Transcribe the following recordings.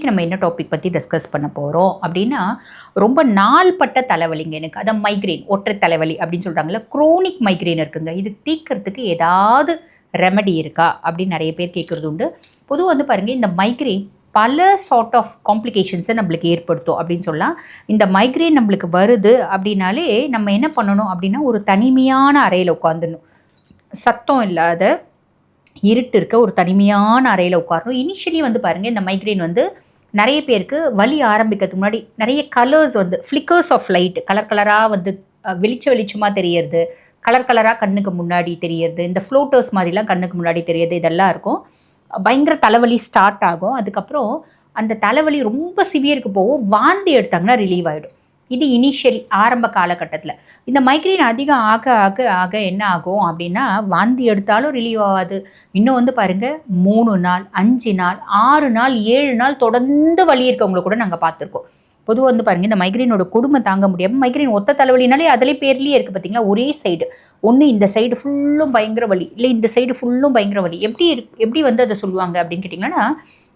நம்ம என்ன டாபிக் பற்றி டிஸ்கஸ் பண்ண போகிறோம் அப்படின்னா, ரொம்ப நாள்பட்ட தலைவலிங்க எனக்கு. அதான் மைக்ரேன், ஒற்றை தலைவலி அப்படின்னு சொல்கிறாங்கல்ல, குரோனிக் மைக்ரேன் இருக்குங்க. இது தீர்க்கறதுக்கு ஏதாவது ரெமெடி இருக்கா அப்படின்னு நிறைய பேர் கேட்குறது உண்டு. பொதுவாக வந்து பாருங்கள், இந்த மைக்ரேன் பல சார்ட் ஆஃப் காம்ப்ளிகேஷன்ஸை நம்மளுக்கு ஏற்படுத்தும் அப்படின்னு சொல்லலாம். இந்த மைக்ரேன் நம்மளுக்கு வருது அப்படின்னாலே நம்ம என்ன பண்ணணும் அப்படின்னா, ஒரு தனிமையான அறையில் உட்காந்துடணும். சத்தம் இல்லாத இருட்டு இருக்க ஒரு தனிமையான அறையில் உட்காரணும். இனிஷியலி வந்து பாருங்கள், இந்த மைக்ரேன் வந்து நிறைய பேருக்கு வலி ஆரம்பிக்கிறதுக்கு முன்னாடி நிறைய கலர்ஸ் வந்து ஃப்ளிக்கர்ஸ் ஆஃப் லைட் கலர் கலராக வந்து வெளிச்சமாக தெரியறது, கலர் கலராக கண்ணுக்கு முன்னாடி தெரியறது, இந்த ஃப்ளோட்டர்ஸ் மாதிரிலாம் கண்ணுக்கு முன்னாடி தெரியறது, இதெல்லாம் இருக்கும். பயங்கர தலைவலி ஸ்டார்ட் ஆகும். அதுக்கப்புறம் அந்த தலைவலி ரொம்ப சிவியருக்கு போகும். வாந்தி எடுத்தாங்கன்னா ரிலீவ் ஆகிடும். இது இனிஷியலி ஆரம்ப காலகட்டத்தில். இந்த மைக்ரேன் அதிகம் ஆக ஆக ஆக என்ன ஆகும் அப்படின்னா, வாந்தி எடுத்தாலும் ரிலீவ் ஆகாது. இன்னும் வந்து பாருங்கள், 3 நாள் 5 நாள் 6 நாள் 7 நாள் தொடர்ந்து வலி இருக்கவங்களை கூட நாங்கள் பார்த்துருக்கோம். பொதுவாக வந்து பாருங்கள், இந்த மைக்ரேனோட கொடுமை தாங்க முடியாமல் மைக்ரேன் ஒத்த தலைவலினாலே அதிலே பேர்லேயே இருக்குது பார்த்தீங்களா, ஒரே சைடு. ஒன்று இந்த சைடு ஃபுல்லும் பயங்கர வலி, இல்லை இந்த சைடு ஃபுல்லும் பயங்கர வலி. எப்படி வந்து அதை சொல்லுவாங்க அப்படின்னு கேட்டிங்கன்னா,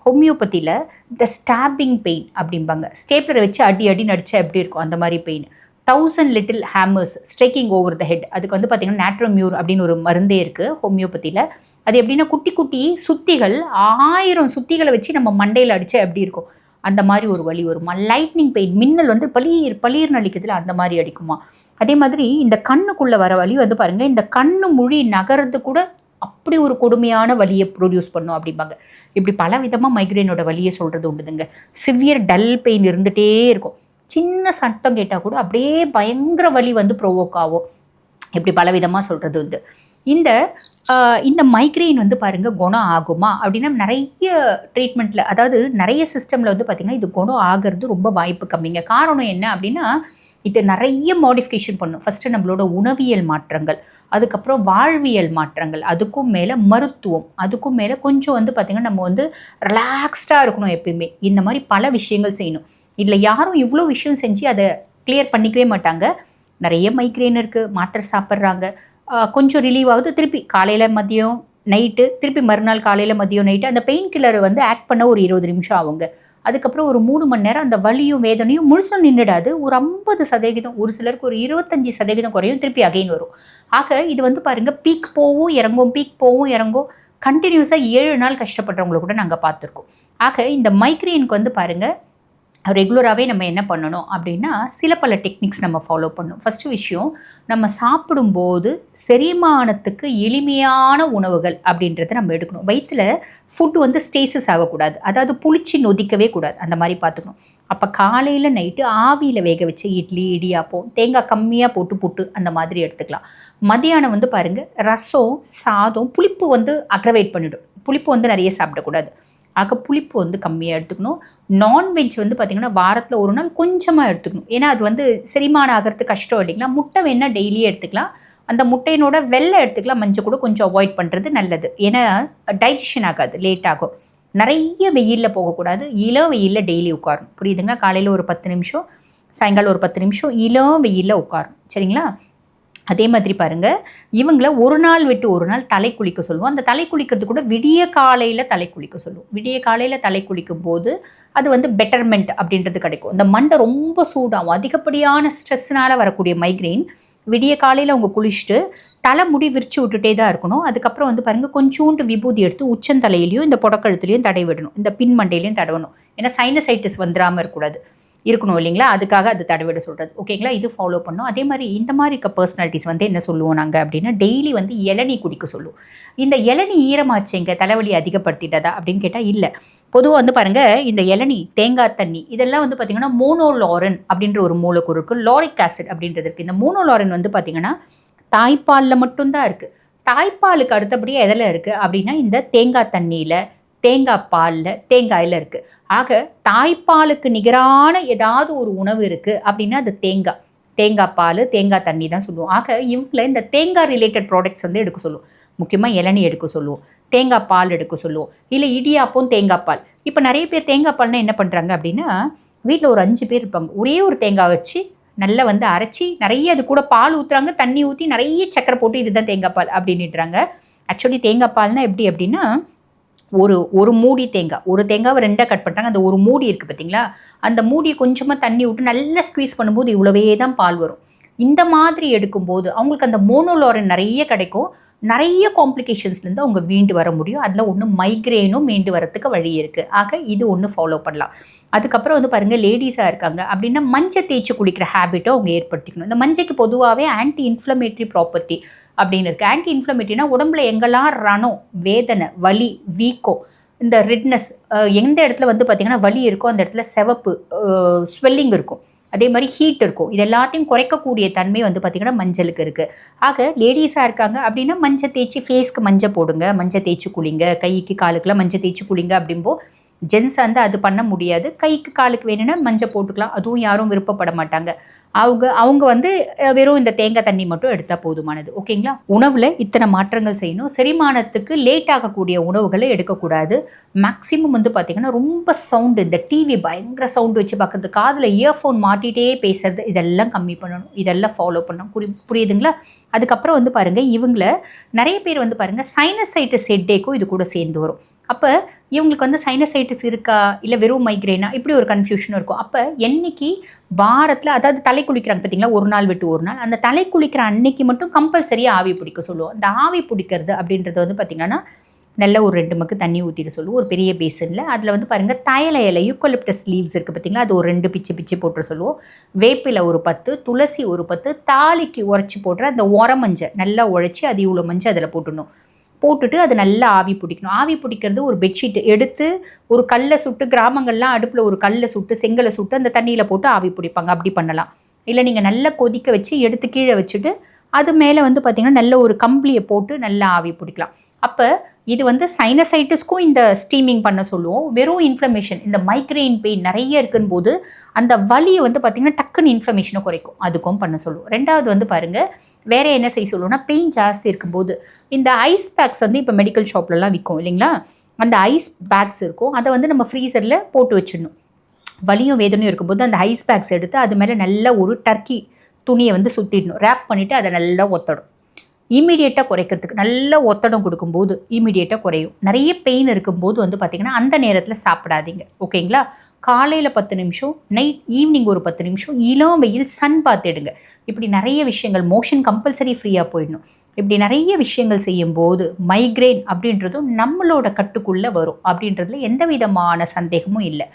ஹோமியோபதியில் இந்த ஸ்டாப்பிங் பெயின் அப்படிம்பாங்க. ஸ்டேப்லரை வச்சு அடி அடி நடிச்சா எப்படி இருக்கும் அந்த மாதிரி pain. 1000 little hammers striking over the head. அதுக்கு வந்து பார்த்திங்கன்னா நேட்ரோமியூர் அப்படின்னு ஒரு மருந்தே இருக்குது ஹோமியோபதியில். அது எப்படின்னா, குட்டி குட்டி சுத்திகள் 1000 சுத்திகளை வச்சு நம்ம மண்டையில் அடித்தா எப்படி இருக்கும் அந்த மாதிரி ஒரு வலி வருமா. லைட்னிங் பெயின், மின்னல் வந்து பளீர் நடிக்கிறதுல அந்த மாதிரி அடிக்குமா. அதே மாதிரி இந்த கண்ணுக்குள்ளே வர வலி வந்து பாருங்கள், இந்த கண்ணு மொழி நகர்றது கூட அப்படி ஒரு கொடுமையான வலியை ப்ரொடியூஸ் பண்ணும் அப்படிம்பாங்க. இப்படி பல விதமாக மைக்ரேனோட வலியை சொல்கிறது உண்டுதுங்க. சிவியர் டல் பெயின் இருந்துகிட்டே இருக்கும். சின்ன சத்தம் கேட்டால் கூட அப்படியே பயங்கர வலி வந்து ப்ரொவோக் ஆகும். இப்படி பல விதமாக சொல்கிறது உண்டு. இந்த மைக்ரெயின் வந்து பாருங்கள், குணம் ஆகுமா அப்படின்னா நிறைய ட்ரீட்மெண்ட்டில், அதாவது நிறைய சிஸ்டமில் வந்து பார்த்திங்கன்னா இது குணம் ஆகிறது ரொம்ப வாய்ப்பு கம்மிங்க. காரணம் என்ன அப்படின்னா, இது நிறைய மாடிஃபிகேஷன் பண்ணும். ஃபஸ்ட்டு நம்மளோட உணவியல் மாற்றங்கள், அதுக்கப்புறம் வாழ்வியல் மாற்றங்கள், அதுக்கும் மேலே மருத்துவம், அதுக்கும் மேலே கொஞ்சம் வந்து பார்த்திங்கன்னா நம்ம வந்து ரிலாக்ஸ்டாக இருக்கணும் எப்பயுமே. இந்த மாதிரி பல விஷயங்கள் செய்யணும். இதில் யாரும் இவ்வளோ விஷயம் செஞ்சு அதை கிளியர் பண்ணிக்கவே மாட்டாங்க. நிறைய மைக்ரேன் இருக்குது, மாத்திரை சாப்பிட்றாங்க, கொஞ்சம் ரிலீவ் ஆகுது, திருப்பி காலையில் மதியம் நைட்டு, திருப்பி மறுநாள் காலையில் மதியம் நைட்டு அந்த பெயின் கில்லரை வந்து ஆக்ட் பண்ண ஒரு 20 நிமிஷம் ஆகுங்க. அதுக்கப்புறம் ஒரு 3 மணி நேரம் அந்த வலியும் வேதனையும் முழுசும் நின்றுடாது. ஒரு 50%, ஒரு சிலருக்கு ஒரு 25% குறையும், திருப்பி அகைன் வரும். ஆக இது வந்து பாருங்கள், பீக் போவும் இறங்கும், பீக் போவும் இறங்கும். கண்டினியூஸாக 7 நாள் கஷ்டப்படுறவங்கள கூட நாங்கள் பார்த்துருக்கோம். ஆக இந்த மைக்ரேனுக்கு வந்து பாருங்கள், ரெகுலராகவே நம்ம என்ன பண்ணணும் அப்படின்னா, சில பல டெக்னிக்ஸ் நம்ம ஃபாலோ பண்ணணும். ஃபஸ்ட்டு விஷயம், நம்ம சாப்பிடும்போது செரிமானத்துக்கு எளிமையான உணவுகள் அப்படின்றத நம்ம எடுக்கணும். வயிற்றில் ஃபுட்டு வந்து ஸ்டேசஸ் ஆகக்கூடாது, அதாவது புளிச்சு நொதிக்கவே கூடாது, அந்த மாதிரி பார்த்துக்கணும். அப்போ காலையில் நைட்டு ஆவியில் வேக வச்சு இட்லி, இடியாப்பம், தேங்காய் கம்மியாக போட்டு புட்டு அந்த மாதிரி எடுத்துக்கலாம். மதியானம் வந்து பாருங்கள், ரசம், சாதம், புளிப்பு வந்து அக்ரவேட் பண்ணிவிடும். புளிப்பு வந்து நிறைய சாப்பிடக்கூடாது. ஆக புளிப்பு வந்து கம்மியாக எடுத்துக்கணும். நான்வெஜ் வந்து பார்த்திங்கன்னா வாரத்தில் ஒரு நாள் கொஞ்சமாக எடுத்துக்கணும். ஏன்னா அது வந்து செரிமானம் ஆகிறது கஷ்டம் இல்லைங்களா. முட்டை வேணால் டெய்லியே எடுத்துக்கலாம். அந்த முட்டையினோட வெள்ளை எடுத்துக்கலாம், மஞ்சள் கூட கொஞ்சம் அவாய்ட் பண்ணுறது நல்லது. ஏன்னா டைஜஷன் ஆகாது, லேட் ஆகும். நிறைய வெயிலில் போகக்கூடாது, இளம் வெயிலில் டெய்லி உட்காரணும். புரியுதுங்க. காலையில் ஒரு 10 நிமிஷம், சாயங்காலம் ஒரு 10 நிமிஷம் இளம் வெயிலில் உட்காரணும். சரிங்களா. அதே மாதிரி பாருங்கள், இவங்கள ஒரு நாள் விட்டு ஒரு நாள் தலை குளிக்க சொல்லுவோம். அந்த தலை குளிக்கிறது கூட விடிய காலையில் தலை குளிக்க சொல்லுவோம். விடிய காலையில் தலை குளிக்கும் போது அது வந்து பெட்டர்மெண்ட் அப்படின்றது கிடைக்கும். இந்த மண்டை ரொம்ப சூடாகும். அதிகப்படியான ஸ்ட்ரெஸ்னால் வரக்கூடிய மைக்ரெயின் விடிய காலையில் அவங்க குளிச்சுட்டு தலை முடி விரித்து விட்டுட்டே தான் இருக்கணும். அதுக்கப்புறம் வந்து பாருங்கள், கொஞ்சோண்டு விபூதி எடுத்து உச்சந்தலையிலையும் இந்த புடக்கழுத்துலையும் தடவி விடணும், இந்த பின் மண்டையிலையும் தடவணும். ஏன்னா சைனசைட்டிஸ் வந்துடாமல் இருக்கணும் இல்லைங்களா. அதுக்காக அது தடவிட சொல்கிறது. ஓகேங்களா. இது ஃபாலோ பண்ணோம். அதே மாதிரி இந்த மாதிரி இருக்க பர்சனாலிட்டிஸ் வந்து என்ன சொல்லுவோம் நாங்கள் அப்படின்னா, டெய்லி வந்து இளநீ குடிக்க சொல்லுவோம். இந்த இளநீ ஈரமாச்சுங்க தலைவலி அதிகப்படுத்திட்டதா அப்படின்னு கேட்டால் இல்லை. பொதுவாக வந்து பாருங்கள், இந்த இளநீ, தேங்காய் தண்ணி, இதெல்லாம் வந்து பார்த்திங்கன்னா மோனோலாரின் அப்படின்ற ஒரு மூலக்கூறு இருக்குது, லாரிக் ஆசிட் அப்படின்றது இருக்குது. இந்த மோனோலாரின் வந்து பார்த்திங்கன்னா தாய்ப்பாலில் மட்டும்தான் இருக்குது. தாய்ப்பாலுக்கு அடுத்தபடியாக எதில் இருக்குது அப்படின்னா, இந்த தேங்காய் தண்ணியில், தேங்காய் பாலில், தேங்காயில் இருக்குது. ஆக தாய்ப்பாலுக்கு நிகரான ஏதாவது ஒரு உணவு இருக்குது அப்படின்னா அது தேங்காய் பால், தேங்காய் தண்ணி தான் சொல்லுவோம். ஆக இவங்களை இந்த தேங்காய் ரிலேட்டட் ப்ராடக்ட்ஸ் வந்து எடுக்க சொல்லுவோம். முக்கியமாக இளநீ எடுக்க சொல்லுவோம், தேங்காய் பால் எடுக்க சொல்லுவோம், இல்லை இடியாப்பம் தேங்காய் பால். இப்போ நிறைய பேர் தேங்காய் பால்னா என்ன பண்ணுறாங்க அப்படின்னா, வீட்டில் ஒரு 5 பேர் இருப்பாங்க, ஒரே ஒரு தேங்காய் வச்சு நல்லா வந்து அரைச்சி நிறைய அது கூட பால் ஊற்றுறாங்க, தண்ணி ஊற்றி நிறைய சக்கரை போட்டு இதுதான் தேங்காய் பால் அப்படின்னுறாங்க. ஆக்சுவலி தேங்காய் பால்னால் எப்படி அப்படின்னா, ஒரு மூடி தேங்காய், ஒரு தேங்காவை 2ஆக கட் பண்ணுறாங்க. அந்த ஒரு மூடி இருக்குது பார்த்தீங்களா, அந்த மூடியை கொஞ்சமாக தண்ணி விட்டு நல்லா ஸ்குவீஸ் பண்ணும்போது இவ்வளவே தான் பால் வரும். இந்த மாதிரி எடுக்கும்போது அவங்களுக்கு அந்த மோனோலோரன் நிறைய கிடைக்கும். நிறைய காம்ப்ளிகேஷன்ஸ்லேருந்து அவங்க மீண்டு வர முடியும். அதில் ஒன்று மைக்ரேனும் மீண்டு வரத்துக்கு வழி இருக்குது. ஆக இது ஒன்று ஃபாலோ பண்ணலாம். அதுக்கப்புறம் வந்து பாருங்கள், லேடிஸாக இருக்காங்க அப்படின்னா மஞ்சள் தேய்ச்சி குளிக்கிற ஹேபிட்டை அவங்க ஏற்படுத்திக்கணும். இந்த மஞ்சைக்கு பொதுவாகவே ஆன்டி இன்ஃப்ளமேட்ரி ப்ராப்பர்ட்டி அப்படின்னு இருக்குது. ஆன்டி இன்ஃப்ளமேட்ரினா உடம்புல எங்கெல்லாம் ரணம், வேதனை, வலி, வீக்கம், இந்த ரெட்னஸ், எந்த இடத்துல வந்து பார்த்திங்கன்னா வலி இருக்கோ அந்த இடத்துல சிவப்பு, ஸ்வெல்லிங் இருக்கும், அதே மாதிரி ஹீட் இருக்கும். இது எல்லாத்தையும் குறைக்கக்கூடிய தன்மை வந்து பார்த்திங்கன்னா மஞ்சளுக்கு இருக்குது. ஆக லேடிஸாக இருக்காங்க அப்படின்னா மஞ்சள் தேய்ச்சி ஃபேஸ்க்கு மஞ்சள் போடுங்க, மஞ்சள் தேய்ச்சி குளிங்க, கைக்கு காலுக்குலாம் மஞ்சள் தேய்ச்சி குளிங்க. அப்படிம்போ ஜென்ஸ் வந்து அது பண்ண முடியாது. கைக்கு காலுக்கு வேணும்னா மஞ்சள் போட்டுக்கலாம். அதுவும் யாரும் விருப்பப்பட மாட்டாங்க. அவங்க வந்து வெறும் இந்த தேங்காய் தண்ணி மட்டும் எடுத்தால் போதுமானது. ஓகேங்களா? உணவில் இத்தனை மாற்றங்கள் செய்யணும். செரிமானத்துக்கு லேட் ஆகக்கூடிய உணவுகளை எடுக்கக்கூடாது. மேக்ஸிமம் வந்து பார்த்திங்கன்னா ரொம்ப சவுண்டு, இந்த டிவி பயங்கர சவுண்டு வச்சு பார்க்குறது, காதில் இயர்ஃபோன் மாட்டிகிட்டே பேசுறது, இதெல்லாம் கம்மி பண்ணணும். இதெல்லாம் ஃபாலோ பண்ணணும். புரியுதுங்களா? அதுக்கப்புறம் வந்து பாருங்கள், இவங்கள நிறைய பேர் வந்து பாருங்கள் சைனசைட்டிஸ் ஹெட்டேக்கும் இது கூட சேர்ந்து வரும். அப்போ இவங்களுக்கு வந்து சைனசைட்டிஸ் இருக்கா இல்லை வெறும் மைக்ரேனா, இப்படி ஒரு கன்ஃபியூஷனும் இருக்கும். அப்போ என்னைக்கு வாரத்தில், அதாவது தலை குளிக்கிறாங்க பார்த்தீங்களா, ஒரு நாள் விட்டு ஒரு நாள், அந்த தலை குளிக்கிற அன்னைக்கு மட்டும் கம்பல்சரியாக ஆவி பிடிக்க சொல்லுவோம். அந்த ஆவி பிடிக்கிறது அப்படின்றது வந்து பார்த்திங்கன்னா நல்ல ஒரு 2 மக்கு தண்ணி ஊற்றிட்டு சொல்லுவோம் ஒரு பெரிய பேசனில். அதில் வந்து பாருங்கள் தைல இலை, யூக்கலிப்டஸ் லீவ்ஸ் இருக்குது பார்த்தீங்களா, அது ஒரு 2 பிச்சு போட்டு சொல்லுவோம். வேப்பிலை ஒரு 10, துளசி ஒரு 10, தாலிக்கு உரைச்சி போடுற அந்த உரமஞ்சள் நல்லா உழைச்சி அது இவ்வளோ மஞ்சள் அதில் போட்டுட்டு அது நல்லா ஆவி பிடிக்கணும். ஆவி பிடிக்கிறது ஒரு பெட்ஷீட் எடுத்து ஒரு கல்லை சுட்டு, கிராமங்கள்லாம் அடுப்பில் ஒரு கல்லை சுட்டு, செங்கலை சுட்டு அந்த தண்ணியில் போட்டு ஆவி பிடிப்பாங்க. அப்படி பண்ணலாம். இல்லை நீங்கள் நல்லா கொதிக்க வச்சு எடுத்து கீழே வச்சுட்டு அது மேலே வந்து பார்த்திங்கன்னா நல்ல ஒரு கம்பளியை போட்டு நல்லா ஆவி பிடிக்கலாம். அப்போ இது வந்து சைனசைட்டிஸ்க்கும் இந்த ஸ்டீமிங் பண்ண சொல்லுவோம். வெறும் இன்ஃப்ளமேஷன், இந்த மைக்ரெயின் பெயின் நிறைய இருக்குன்னு போது அந்த வலியை வந்து பார்த்திங்கன்னா டக்குன்னு இன்ஃப்ளமேஷனை குறைக்கும், அதுக்கும் பண்ண சொல்லுவோம். 2வது வந்து பாருங்கள், வேறு என்ன செய்ய சொல்லுவோம்னா, பெயின் ஜாஸ்தி இருக்கும்போது இந்த ஐஸ் பேக்ஸ் வந்து இப்போ மெடிக்கல் ஷாப்லலாம் விற்கும் இல்லைங்களா, அந்த ஐஸ் பேக்ஸ் இருக்கும், அதை வந்து நம்ம ஃப்ரீசரில் போட்டு வச்சிடணும். வலியும் வேதனையும் இருக்கும்போது அந்த ஐஸ் பேக்ஸ் எடுத்து அது மேலே நல்ல ஒரு டர்க்கி துணியை வந்து சுற்றிடணும், ரேப் பண்ணிவிட்டு அதை நல்லா ஒத்தடும். இமீடியட்டாக குறைக்கிறதுக்கு நல்ல ஒத்தடம் கொடுக்கும்போது இமீடியட்டாக குறையும். நிறைய பெயின் இருக்கும்போது வந்து பார்த்திங்கன்னா அந்த நேரத்தில் சாப்பிடாதீங்க. ஓகேங்களா? காலையில் 10 நிமிஷம், ஈவினிங் ஒரு 10 நிமிஷம் இளம் வெயில் சன் பாத் எடுங்க. இப்படி நிறைய விஷயங்கள், மோஷன் கம்பல்சரி ஃப்ரீயாக போயிடணும். இப்படி நிறைய விஷயங்கள் செய்யும்போது மைக்ரேன் அப்படின்றதும் நம்மளோட கட்டுக்குள்ளே வரும் அப்படின்றதுல எந்த விதமான சந்தேகமும் இல்லை.